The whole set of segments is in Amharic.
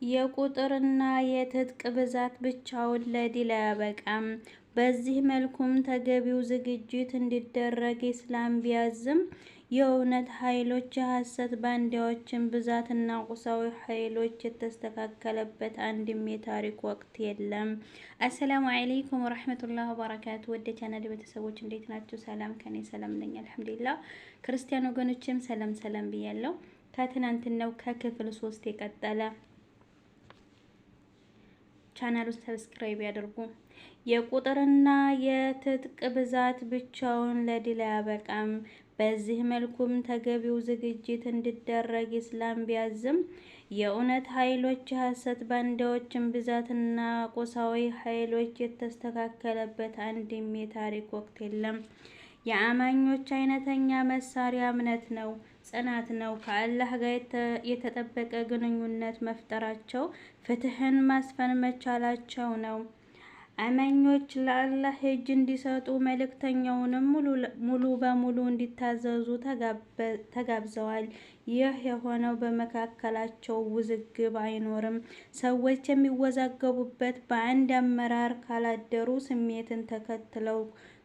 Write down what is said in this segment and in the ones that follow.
የቁጥርና የትጥቅ ብዛት ብቻውን ለድል አያበቃም። በዚህ መልኩም ተገቢው ዝግጅት እንዲደረግ ኢስላም ቢያዝም የእውነት ኃይሎች የሐሰት ባንዳዎችን ብዛትና ቁሳዊ ኃይሎች የተስተካከለበት አንድም የታሪክ ወቅት የለም። አሰላሙ አለይኩም ወራህመቱላሂ ወበረካቱ። ወደ ቻናል ቤተሰቦች እንዴት ናችሁ? ሰላም ከኔ ሰላም ነኝ አልሐምዱሊላህ። ክርስቲያን ወገኖችም ሰላም ሰላም ብያለሁ። ከትናንትናው ከክፍል 3 የቀጠለ ቻናሉን ሰብስክራይብ ያድርጉ። የቁጥርና የትጥቅ ብዛት ብቻውን ለድል አያበቃም። በዚህ መልኩም ተገቢው ዝግጅት እንዲደረግ ኢስላም ቢያዝም የእውነት ኃይሎች የሐሰት ባንዳዎችን ብዛትና ቁሳዊ ኃይሎች የተስተካከለበት አንድም የታሪክ ወቅት የለም። የአማኞች አይነተኛ መሳሪያ እምነት ነው፣ ጽናት ነው። ከአላህ ጋር የተጠበቀ ግንኙነት መፍጠራቸው፣ ፍትህን ማስፈን መቻላቸው ነው። አማኞች ለአላህ እጅ እንዲሰጡ መልእክተኛውንም ሙሉ በሙሉ እንዲታዘዙ ተጋብዘዋል። ይህ የሆነው በመካከላቸው ውዝግብ አይኖርም። ሰዎች የሚወዛገቡበት በአንድ አመራር ካላደሩ ስሜትን ተከትለው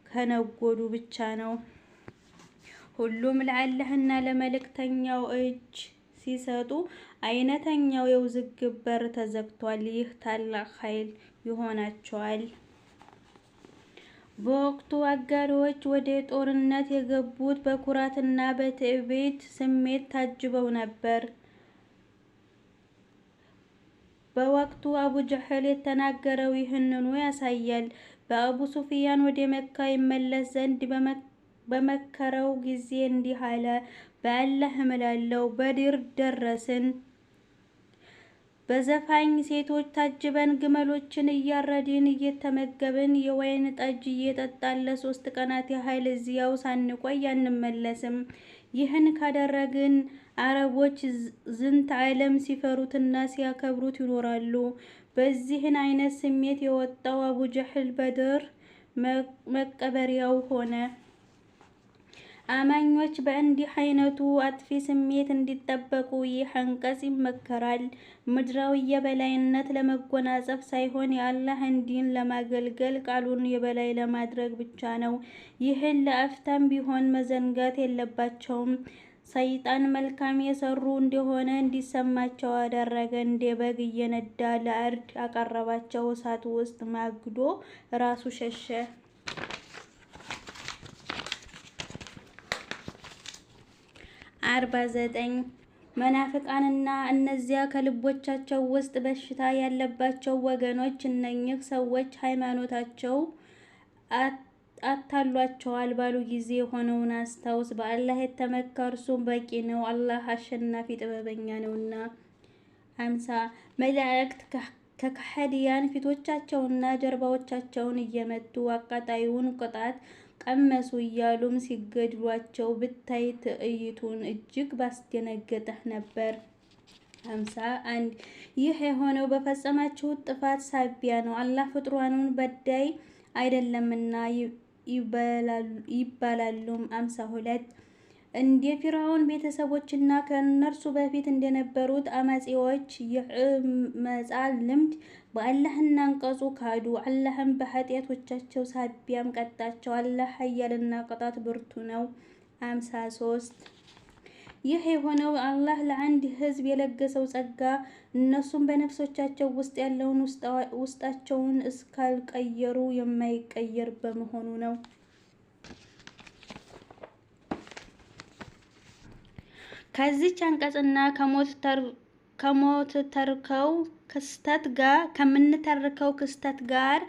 ከነጎዱ ብቻ ነው። ሁሉም ለአላህና ለመልእክተኛው እጅ ሲሰጡ አይነተኛው የውዝግብ በር ተዘግቷል። ይህ ታላቅ ኃይል ይሆናቸዋል። በወቅቱ አጋሪዎች ወደ ጦርነት የገቡት በኩራትና በትዕቢት ስሜት ታጅበው ነበር። በወቅቱ አቡ ጀህል የተናገረው ይህንኑ ያሳያል። በአቡ ሱፊያን ወደ መካ ይመለስ ዘንድ በመከረው ጊዜ እንዲህ አለ፣ በአላህ እምላለሁ በድር ደረስን። በዘፋኝ ሴቶች ታጅበን ግመሎችን እያረድን እየተመገብን የወይን ጠጅ እየጠጣን ለ3 ቀናት ያህል እዚያው ሳንቆይ አንመለስም። ይህን ካደረግን አረቦች ዝንተ ዓለም ሲፈሩትና ሲያከብሩት ይኖራሉ። በዚህን አይነት ስሜት የወጣው አቡ ጀህል በድር መቀበሪያው ሆነ። አማኞች በእንዲህ አይነቱ አጥፊ ስሜት እንዲጠበቁ ይህ አንቀጽ ይመከራል። ምድራዊ የበላይነት ለመጎናጸፍ ሳይሆን የአላህን ዲን ለማገልገል ቃሉን የበላይ ለማድረግ ብቻ ነው። ይህን ለአፍታም ቢሆን መዘንጋት የለባቸውም። ሰይጣን መልካም የሰሩ እንደሆነ እንዲሰማቸው አደረገ። እንደ በግ እየነዳ ለእርድ አቀረባቸው። እሳት ውስጥ ማግዶ ራሱ ሸሸ። 49 መናፍቃንና እነዚያ ከልቦቻቸው ውስጥ በሽታ ያለባቸው ወገኖች። እነኚህ ሰዎች ሃይማኖታቸው አታሏቸዋል ባሉ ጊዜ የሆነውን አስታውስ። በአላህ የተመካ እርሱም በቂ ነው። አላህ አሸናፊ ጥበበኛ ነውና። 50 መላእክት ከከሃዲያን ፊቶቻቸውንና ጀርባዎቻቸውን እየመቱ አቃጣዩን ቅጣት ቀመሱ እያሉም ሲገድሏቸው ብታይ ትዕይቱን እጅግ ባስደነገጠህ ነበር። 51 ይህ የሆነው በፈጸማችሁት ጥፋት ሳቢያ ነው። አላህ ፍጡራኑን በዳይ አይደለምና ይባላሉም። 52 እንደ ፊርዓውን ቤተሰቦችና ከእነርሱ በፊት እንደነበሩት አማጺዎች የዕመፃ ልምድ በአላህና አንቀጹ ካዱ። አላህም በኃጢአቶቻቸው ሳቢያም ቀጣቸው። አላህ ኃያልና ቅጣት ብርቱ ነው። 53 ይህ የሆነው አላህ ለአንድ ህዝብ የለገሰው ጸጋ እነሱም በነፍሶቻቸው ውስጥ ያለውን ውስጣቸውን እስካልቀየሩ የማይቀየር በመሆኑ ነው። ከዚች አንቀጽና ከምንተርከው ክስተት ጋር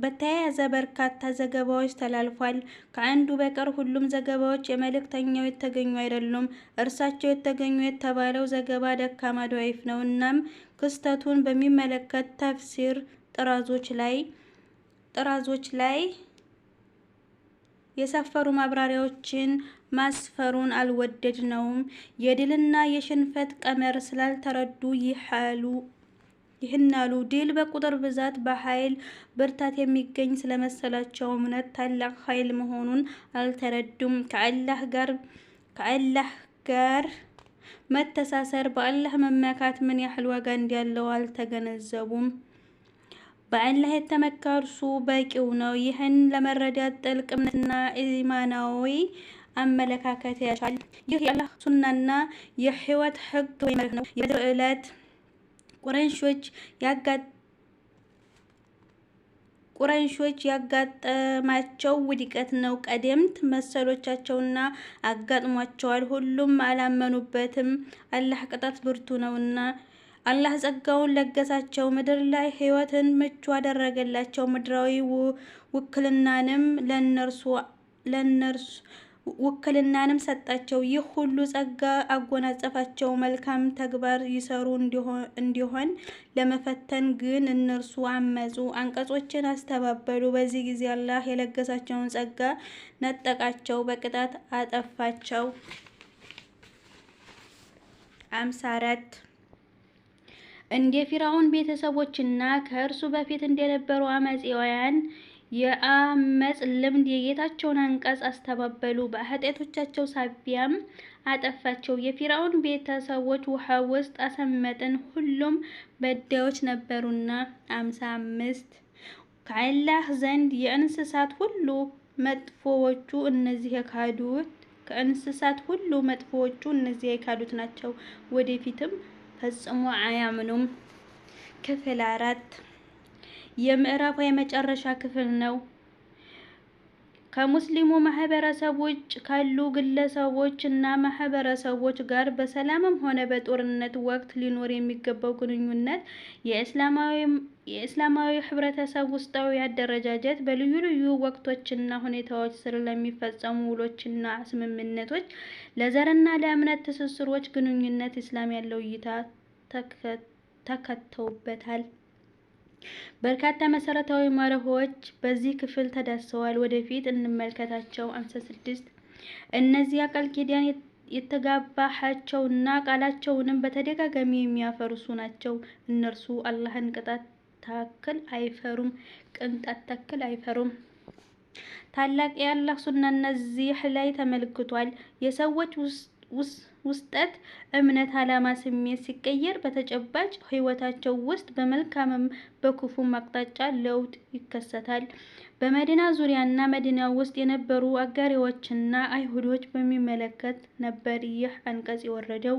በተያያዘ በርካታ ዘገባዎች ተላልፏል። ከአንዱ በቀር ሁሉም ዘገባዎች የመልእክተኛው የተገኙ አይደሉም። እርሳቸው የተገኙ የተባለው ዘገባ ደካማ ዶይፍ ነው። እናም ክስተቱን በሚመለከት ተፍሲር ጥራዞች ላይ የሰፈሩ ማብራሪያዎችን ማስፈሩን አልወደድነውም። የድልና የሽንፈት ቀመር ስላልተረዱ ይህን አሉ። ድል በቁጥር ብዛት በኃይል ብርታት የሚገኝ ስለመሰላቸው እምነት ታላቅ ኃይል መሆኑን አልተረዱም። ከአላህ ጋር መተሳሰር፣ በአላህ መመካት ምን ያህል ዋጋ እንዳለው አልተገነዘቡም። በአላህ የተመካ እርሱ በቂው ነው። ይህን ለመረዳት ጥልቅ እምነትና ኢማናዊ አመለካከት ያሻል። ይህ የአላህ ሱናና የህይወት ህግ ወይ መርህ ነው። የበድር ዕለት ቁረይሾች ያጋጠማቸው ውድቀት ነው። ቀደምት መሰሎቻቸውና አጋጥሟቸዋል። ሁሉም አላመኑበትም። አላህ ቅጣት ብርቱ ነውና አላህ ጸጋውን ለገሳቸው። ምድር ላይ ህይወትን ምቹ አደረገላቸው። ምድራዊ ውክልናንም ውክልናንም ሰጣቸው። ይህ ሁሉ ጸጋ አጎናጸፋቸው መልካም ተግባር ይሰሩ እንዲሆን ለመፈተን ግን እነርሱ አመፁ፣ አንቀጾችን አስተባበሉ። በዚህ ጊዜ አላህ የለገሳቸውን ጸጋ ነጠቃቸው፣ በቅጣት አጠፋቸው። 54 እንደ ፊርዓውን ቤተሰቦችና ከእርሱ በፊት እንደነበሩ አማጺያን የአመጽ ልምድ የጌታቸውን አንቀጽ አስተባበሉ፣ በኃጢአቶቻቸው ሳቢያም አጠፋቸው። የፊርዓውን ቤተሰቦች ውሃ ውስጥ አሰመጥን፣ ሁሉም በዳዮች ነበሩና። 55 ከአላህ ዘንድ የእንስሳት ሁሉ መጥፎዎቹ እነዚህ የካዱት ናቸው፣ ወደፊትም ፈጽሞ አያምኑም። ክፍል 4 የምዕራፉ የመጨረሻ ክፍል ነው። ከሙስሊሙ ማህበረሰብ ውጭ ካሉ ግለሰቦች እና ማህበረሰቦች ጋር በሰላምም ሆነ በጦርነት ወቅት ሊኖር የሚገባው ግንኙነት፣ የእስላማዊ ህብረተሰብ ውስጣዊ አደረጃጀት፣ በልዩ ልዩ ወቅቶችና ሁኔታዎች ስር ለሚፈጸሙ ውሎችና ስምምነቶች፣ ለዘርና ለእምነት ትስስሮች ግንኙነት ኢስላም ያለው እይታ ተከተውበታል። በርካታ መሰረታዊ መርሆች በዚህ ክፍል ተዳሰዋል። ወደፊት እንመልከታቸው። 56 እነዚያ ቃል ኪዳን የተጋባሃቸውና ቃላቸውንም በተደጋጋሚ የሚያፈርሱ ናቸው። እነርሱ አላህን ቅንጣት ታክል አይፈሩም። ታላቅ የአላህ ሱና እነዚህ ላይ ተመልክቷል። የሰዎች ውስጠት እምነት፣ ዓላማ፣ ስሜት ሲቀየር በተጨባጭ ህይወታቸው ውስጥ በመልካምም በክፉም አቅጣጫ ለውጥ ይከሰታል። በመዲና ዙሪያና መዲና ውስጥ የነበሩ አጋሪዎችና አይሁዶች በሚመለከት ነበር ይህ አንቀጽ የወረደው።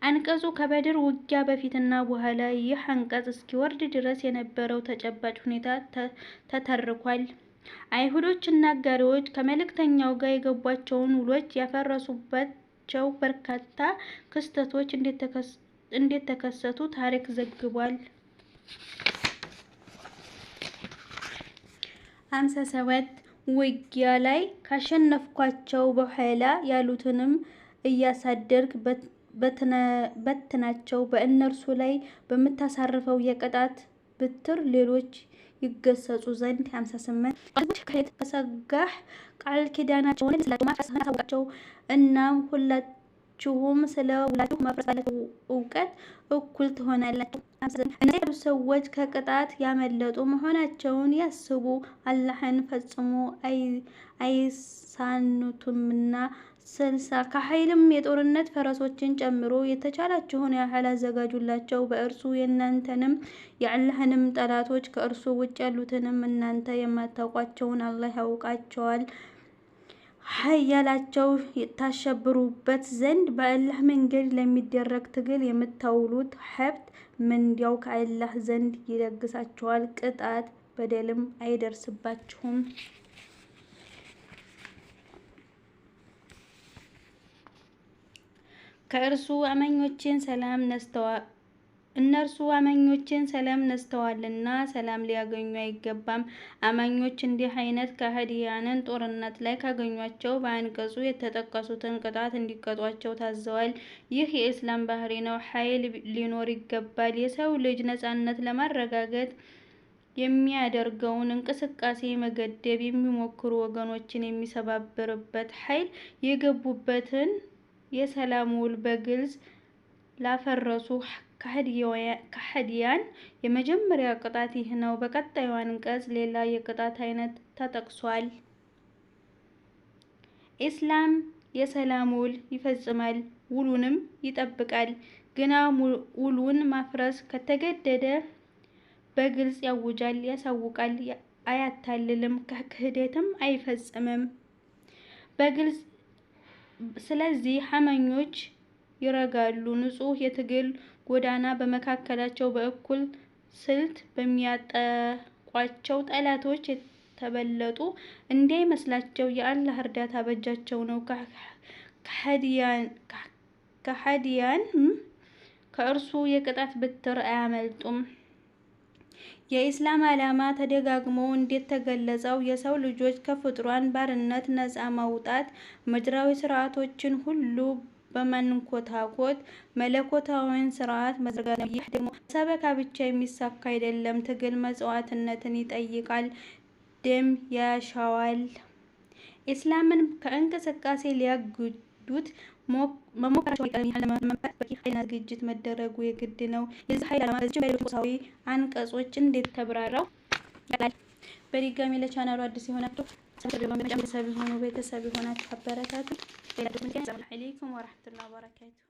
አንቀጹ ከበድር ውጊያ በፊትና በኋላ ይህ አንቀጽ እስኪወርድ ድረስ የነበረው ተጨባጭ ሁኔታ ተተርኳል። አይሁዶችና አጋሪዎች ከመልእክተኛው ጋር የገቧቸውን ውሎች ያፈረሱባቸው በርካታ ክስተቶች እንደተከሰቱ ታሪክ ዘግቧል። 57 ውጊያ ላይ ካሸነፍኳቸው በኋላ ያሉትንም እያሳደርክ በትናቸው፣ በእነርሱ ላይ በምታሳርፈው የቅጣት በትር ሌሎች ይገሰጹ ዘንድ። 58 ህዝቦች ከተሰጋህ ቃል ኪዳናቸውን ማፍረስህን አሳውቃቸው። እናም ሁላችሁም ስለ ውላችሁ ማፍረስ ባላችሁ እውቀት እኩል ትሆናላችሁ። እነዚህ ያሉት ሰዎች ከቅጣት ያመለጡ መሆናቸውን ያስቡ፣ አላህን ፈጽሞ አይሳኑትምና። 60 ከኃይልም የጦርነት ፈረሶችን ጨምሮ የተቻላችሁን ያህል አዘጋጁላቸው። በእርሱ የእናንተንም የአላህንም ጠላቶች ከእርሱ ውጭ ያሉትንም እናንተ የማታውቋቸውን አላህ ያውቃቸዋል። ኃያላቸው ታሸብሩበት ዘንድ በአላህ መንገድ ለሚደረግ ትግል የምታውሉት ሀብት ምንዳው ከአላህ ዘንድ ይለግሳችኋል። ቅጣት በደልም አይደርስባችሁም። እነርሱ አማኞችን ሰላም ነስተዋልና ሰላም ሊያገኙ አይገባም። አማኞች እንዲህ አይነት ከሃዲያንን ጦርነት ላይ ካገኟቸው በአንቀጹ የተጠቀሱትን ቅጣት እንዲቀጧቸው ታዘዋል። ይህ የኢስላም ባህሪ ነው። ኃይል ሊኖር ይገባል። የሰው ልጅ ነጻነት ለማረጋገጥ የሚያደርገውን እንቅስቃሴ መገደብ የሚሞክሩ ወገኖችን የሚሰባብርበት ኃይል የገቡበትን የሰላም ውል በግልጽ ላፈረሱ ከሃዲያን የመጀመሪያ ቅጣት ይህ ነው። በቀጣዩ አንቀጽ ሌላ የቅጣት አይነት ተጠቅሷል። ኢስላም የሰላም ውል ይፈጽማል። ውሉንም ይጠብቃል። ግና ውሉን ማፍረስ ከተገደደ በግልጽ ያውጃል፣ ያሳውቃል፣ አያታልልም፣ ክህደትም አይፈጽምም በግልጽ። ስለዚህ ሐመኞች ይረጋሉ። ንጹህ የትግል ጎዳና በመካከላቸው በእኩል ስልት በሚያጠቋቸው ጠላቶች የተበለጡ እንዳይመስላቸው የአላህ እርዳታ በእጃቸው ነው። ከሃዲያን ከእርሱ የቅጣት በትር አያመልጡም። የኢስላም ዓላማ ተደጋግሞ እንደተገለጸው የሰው ልጆች ከፍጡራን ባርነት ነፃ ማውጣት፣ ምድራዊ ስርዓቶችን ሁሉ በማንኮታኮት መለኮታዊን ስርዓት መዘርጋት ነው። ይህ ደግሞ በሰበካ ብቻ የሚሳካ አይደለም። ትግል መስዋዕትነትን ይጠይቃል፣ ደም ያሻዋል። ኢስላምን ከእንቅስቃሴ ሊያግዱት መሞከራቸው አይቀርም። ይህን ለመመከት በቂ ኃይልና ዝግጅት መደረጉ የግድ ነው። የዚህ ኃይል ዓላማ በዚሁ በሌሎች ቁሳዊ አንቀጾች እንዴት ተብራራው ይላል። በድጋሚ ለቻናሉ አዲስ የሆናችሁ ቤተሰብ የሆናችሁ አበረታቱ። ሰላም አለይኩም ወራህመቱላሂ ወበረካቱ።